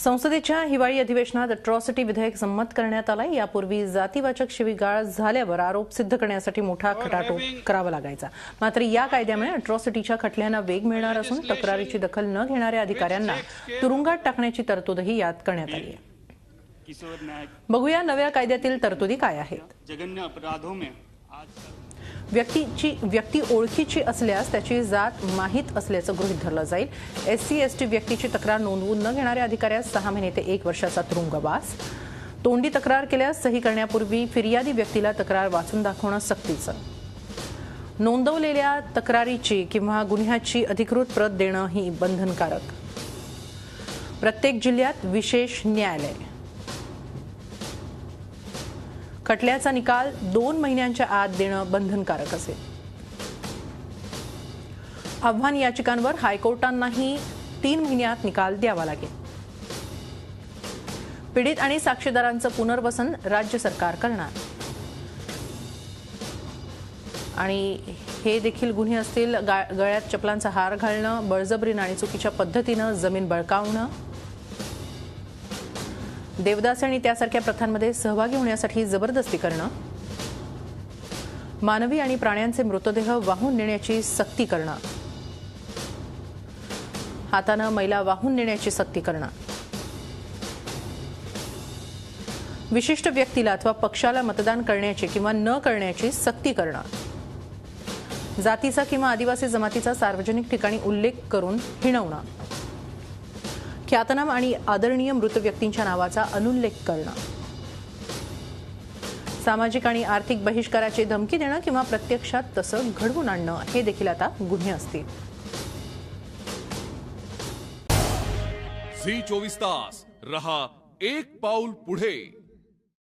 संसदेच्या हिवाळी अधिवेशनात अट्रॉसिटी विधेयक संमत करण्यात आलं। यापूर्वी जातीवाचक शिवीगाळ झाल्यावर आरोप सिद्ध करण्यासाठी मोठा खटाटोप करावा लागायचा। मात्र या कायद्यामुळे अट्रॉसिटीच्या खटल्यांना वेग मिळणार असून तक्रारीची दखल न घेणाऱ्या अधिकाऱ्यांना तुरुंगात टाकण्याची तरतूदही यात करण्यात आली आहे। बघूया नव्या कायद्यातील तरतुदी काय आहेत। जघन्य अपराधों में व्यक्ती ओळखीची असल्यास त्याची जात माहीत असल्याचं गृहीत धरलं जाईल। SC/ST व्यक्तीची तक्रार नोंदवून न घेणाऱ्या अधिकाऱ्यास 6 महिने ते 1 वर्षाचा तुरुंगवास। तोंडी तक्रार केल्यास सही करण्यापूर्वी फिर्यादी व्यक्तीला तक्रार वाचून दाखवणं सक्तीचं। नोंदवलेल्या तक्रारीची किंवा गुन्ह्याची अधिकृत प्रत देणं ही बंधनकारक। प्रत्येक जिल्ह्यात विशेष न्यायालय। खटल्याचा निकाल 2 महिन्यांच्या आत देणं बंधनकारक असेल। आव्हान याचिकांवर हायकोर्टांनाही 3 महिन्यात निकाल द्यावा लागेल। पीडित आणि साक्षीदारांचं पुनर्वसन राज्य सरकार करणार आणि हे देखील गुन्हे असतील। गळ्यात चपलांचा हार घालणं, बळजबरीनं आणि चुकीच्या पद्धतीनं जमीन बळकावणं, देवदास आणि त्यासारख्या प्रथांमध्ये सहभागी होण्यासाठी जबरदस्ती करणं, मानवी आणि प्राण्यांचे मृतदेह वाहून नेण्याची सक्ती करणं, हातानं मैला वाहून नेण्याची सक्ती करणं, विशिष्ट व्यक्तीला अथवा पक्षाला मतदान करण्याची किंवा न करण्याची सक्ती करणं, जातीचा किंवा आदिवासी जमातीचा सार्वजनिक ठिकाणी उल्लेख करून हिणवणं, ख्यातनाम आणि आदरणीय मृत व्यक्तींच्या नावाचा अनुल्लेख करणं, सामाजिक आणि आर्थिक बहिष्काराची धमकी देणं किंवा प्रत्यक्षात तसं घडवून आणणं हे देखील आता गुन्हे असतील। झी 24 तास रहा एक पाऊल पुढे।